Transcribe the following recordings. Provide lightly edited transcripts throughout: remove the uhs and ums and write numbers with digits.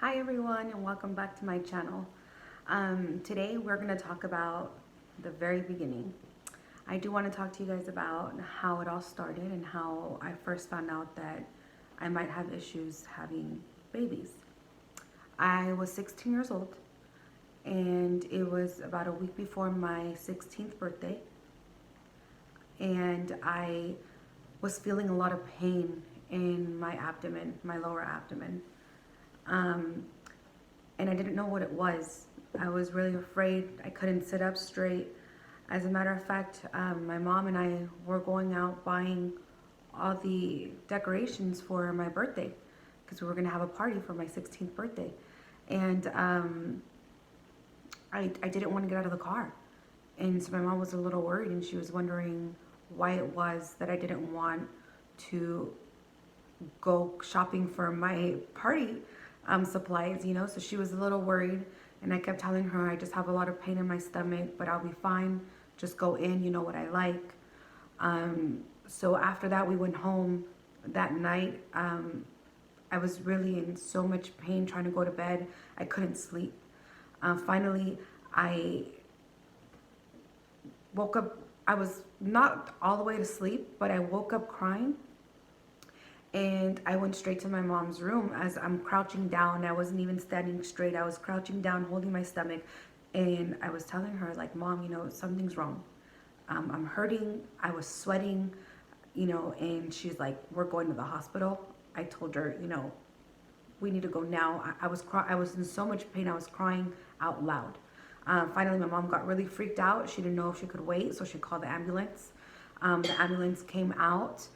Hi everyone and welcome back to my channel. Today we're going to talk about the very beginning. I do want to talk to you guys about how it all started and how I first found out that I might have issues having babies. I was 16 years old and it was about a week before my 16th birthday, and I was feeling a lot of pain in my abdomen, my lower abdomen. Um, and I didn't know what it was. I was really afraid. I couldn't sit up straight. As a matter of fact, my mom and I were going out buying all the decorations for my birthday because we were going to have a party for my 16th birthday. And I didn't want to get out of the car. And so my mom was a little worried, and she was wondering why it was that I didn't want to go shopping for my party supplies, So she was a little worried, and I kept telling her, I just have a lot of pain in my stomach, but I'll be fine. Just go in, you know what I like. So after that, we went home that night. I was really in so much pain trying to go to bed. I couldn't sleep. Finally, I woke up. I was not all the way to sleep, but I woke up crying. And I went straight to my mom's room. As I'm crouching down, I wasn't even standing straight. I was crouching down, holding my stomach. And I was telling her, like, Mom, something's wrong. I'm hurting. I was sweating, and she's like, we're going to the hospital. I told her, we need to go now. I was in so much pain. I was crying out loud. Finally, my mom got really freaked out. She didn't know if she could wait, so she called the ambulance. The ambulance came out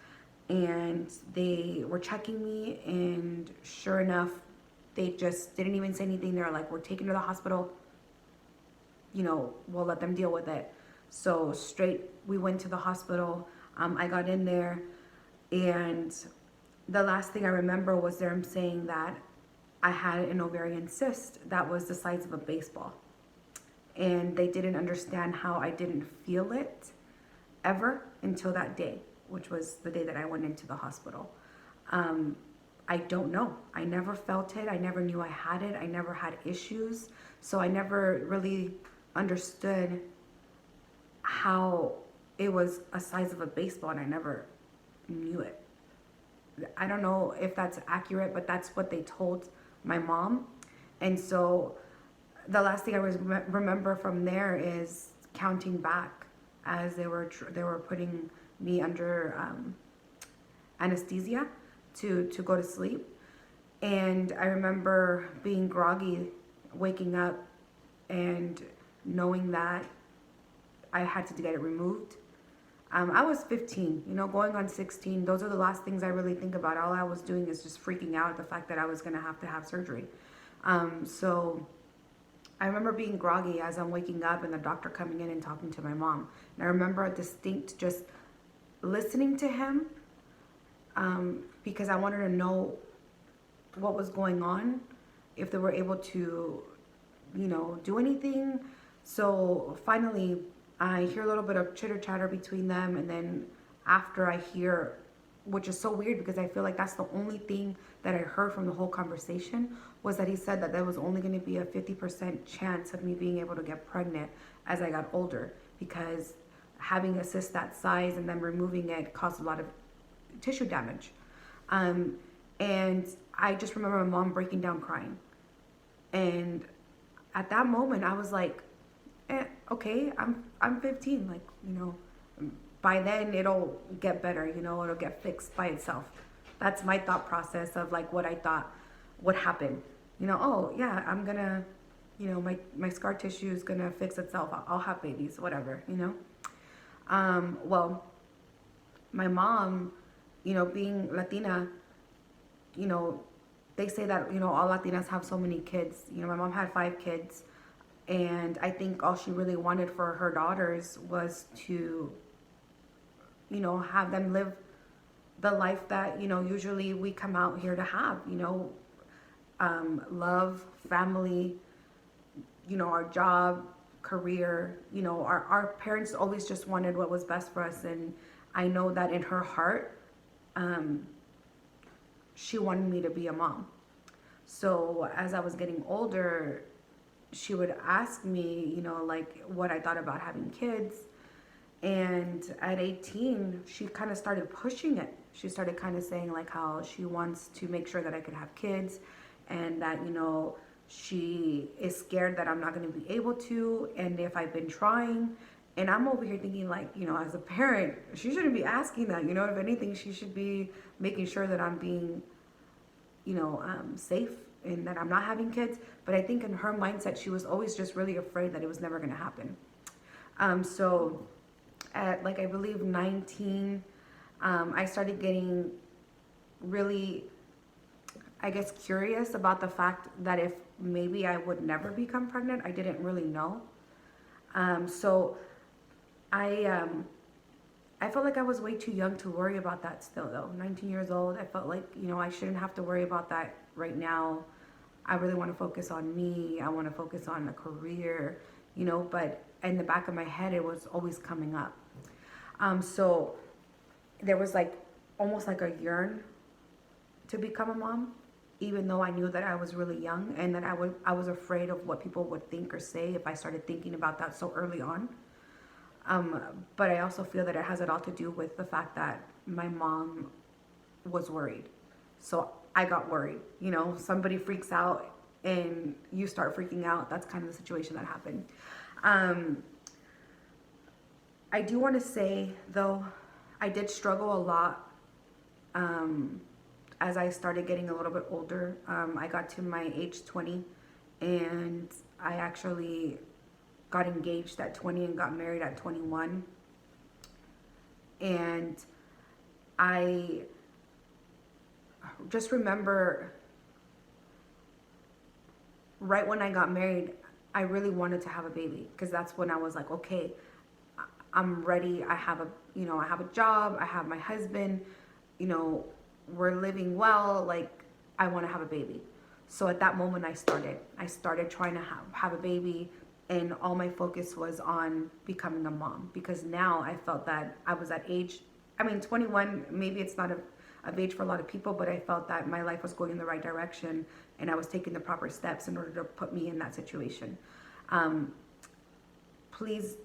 and they were checking me, and sure enough, they just didn't even say anything. They're like, we're taking her to the hospital, we'll let them deal with it. So straight, we went to the hospital. I got in there, and the last thing I remember was them saying that I had an ovarian cyst that was the size of a baseball. And they didn't understand how I didn't feel it ever until that day, which was the day that I went into the hospital. I don't know. I never felt it. I never knew I had it. I never had issues. So I never really understood how it was a size of a baseball, and I never knew it. I don't know if that's accurate, but that's what they told my mom. And so the last thing I remember from there is counting back as they were putting me under anesthesia to go to sleep. And I remember being groggy, waking up and knowing that I had to get it removed. I was 15, going on 16. Those are the last things I really think about. All I was doing is just freaking out at the fact that I was going to have surgery. So I remember being groggy as I'm waking up and the doctor coming in and talking to my mom. And I remember a distinct just listening to him because I wanted to know what was going on, if they were able to, do anything. So finally, I hear a little bit of chitter chatter between them, and then after I hear, which is so weird because I feel like that's the only thing that I heard from the whole conversation, was that he said that there was only going to be a 50% chance of me being able to get pregnant as I got older, because having a cyst that size and then removing it caused a lot of tissue damage. And I just remember my mom breaking down crying. And at that moment, I was like, okay, I'm 15. Like, by then it'll get better, it'll get fixed by itself. That's my thought process of like what I thought would happen. Oh yeah, I'm gonna, my scar tissue is gonna fix itself. I'll have babies, whatever. Well, my mom, being Latina, they say that, all Latinas have so many kids. My mom had 5 kids. And I think all she really wanted for her daughters was to, have them live the life that, usually we come out here to have, love, family, our job, career, our parents always just wanted what was best for us. And I know that in her heart, she wanted me to be a mom. So as I was getting older, she would ask me, like what I thought about having kids. And at 18, she kind of started pushing it. She started kind of saying like how she wants to make sure that I could have kids, and that, she is scared that I'm not going to be able to, and if I've been trying. And I'm over here thinking like, as a parent, she shouldn't be asking that. If anything, she should be making sure that I'm being, safe and that I'm not having kids. But I think in her mindset, she was always just really afraid that it was never going to happen. So at like, I believe 19, I started getting really, I guess, curious about the fact that if maybe I would never become pregnant. I didn't really know. So I felt like I was way too young to worry about that still though. 19 years old, I felt like, I shouldn't have to worry about that right now. I really want to focus on me. I want to focus on a career, but in the back of my head, it was always coming up. So there was like almost like a yearn to become a mom, even though I knew that I was really young, and that I was afraid of what people would think or say if I started thinking about that so early on. But I also feel that it has it all to do with the fact that my mom was worried. So I got worried. Somebody freaks out and you start freaking out. That's kind of the situation that happened. I do want to say, though, I did struggle a lot as I started getting a little bit older. I got to my age 20, and I actually got engaged at 20 and got married at 21. And I just remember right when I got married, I really wanted to have a baby, because that's when I was like, okay, I'm ready. I have a job. I have my husband. We're living well. Like, I want to have a baby. So at that moment, I started trying to have a baby, and all my focus was on becoming a mom, because now I felt that I was at age. I mean, 21. Maybe it's not of age for a lot of people, but I felt that my life was going in the right direction, and I was taking the proper steps in order to put me in that situation. Please,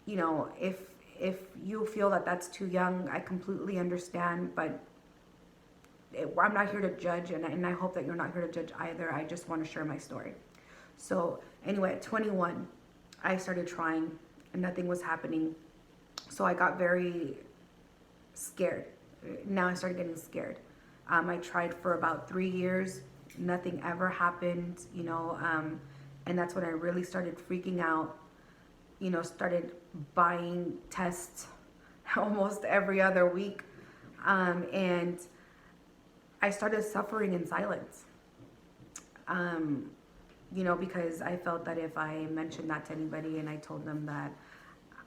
if you feel that that's too young, I completely understand, but I'm not here to judge, and I hope that you're not here to judge either. I just want to share my story. So anyway, at 21, I started trying, and nothing was happening. So I got very scared. Now I started getting scared. I tried for about 3 years. Nothing ever happened, and that's when I really started freaking out. Started buying tests almost every other week. And I started suffering in silence. Because I felt that if I mentioned that to anybody and I told them that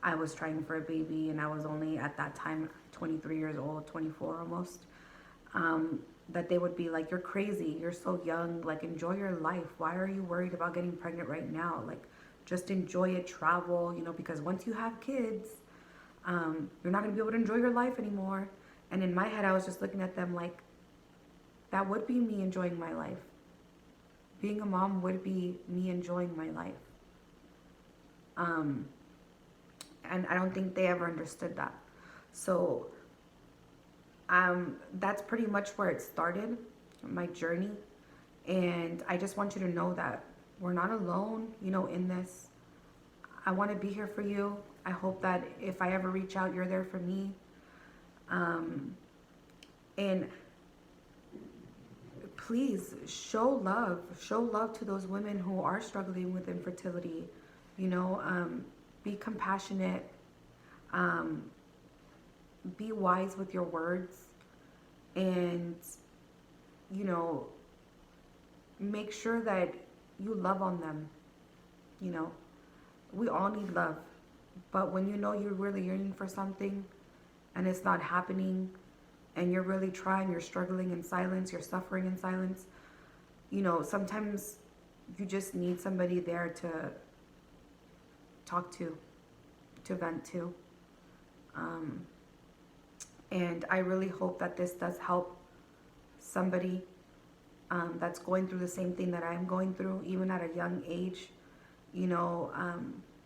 I was trying for a baby and I was only at that time 23 years old, 24 almost, that they would be like, you're crazy, you're so young, like, enjoy your life. Why are you worried about getting pregnant right now? Like, just enjoy it, travel, because once you have kids, you're not going to be able to enjoy your life anymore. And in my head, I was just looking at them like, that would be me enjoying my life. Being a mom would be me enjoying my life. And I don't think they ever understood that. So that's pretty much where it started, my journey. And I just want you to know that we're not alone, in this. I want to be here for you. I hope that if I ever reach out, you're there for me. And please show love to those women who are struggling with infertility. Be compassionate, be wise with your words, and make sure that you love on them. We all need love, but when you're really yearning for something and it's not happening, and you're really trying, you're struggling in silence, you're suffering in silence, sometimes you just need somebody there to talk to vent to. And I really hope that this does help somebody. that's going through the same thing that I'm going through, even at a young age, you know,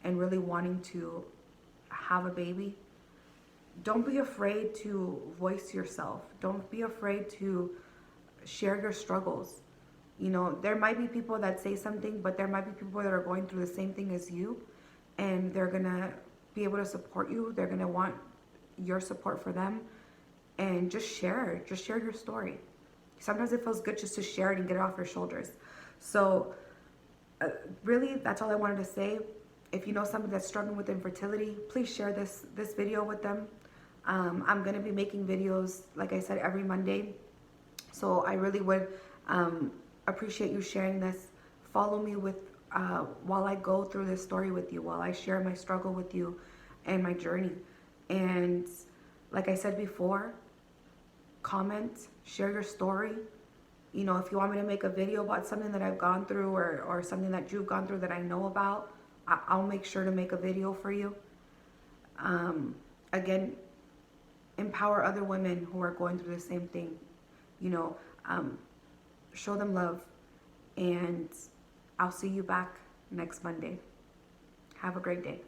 and really wanting to have a baby. Don't be afraid to voice yourself. Don't be afraid to share your struggles. You know, there might be people that say something, but there might be people that are going through the same thing as you, and they're gonna be able to support you. They're gonna want your support for them, and just share. Just share your story. Sometimes it feels good just to share it and get it off your shoulders. So, really, that's all I wanted to say. If you know somebody that's struggling with infertility, please share this video with them. I'm gonna be making videos, like I said, every Monday. So I really would appreciate you sharing this. Follow me with while I go through this story with you, while I share my struggle with you and my journey. And like I said before, comment, share your story. You know, if you want me to make a video about something that I've gone through, or something that you've gone through that I know about, I'll make sure to make a video for you. Again, empower other women who are going through the same thing. You know, show them love. And I'll see you back next Monday. Have a great day.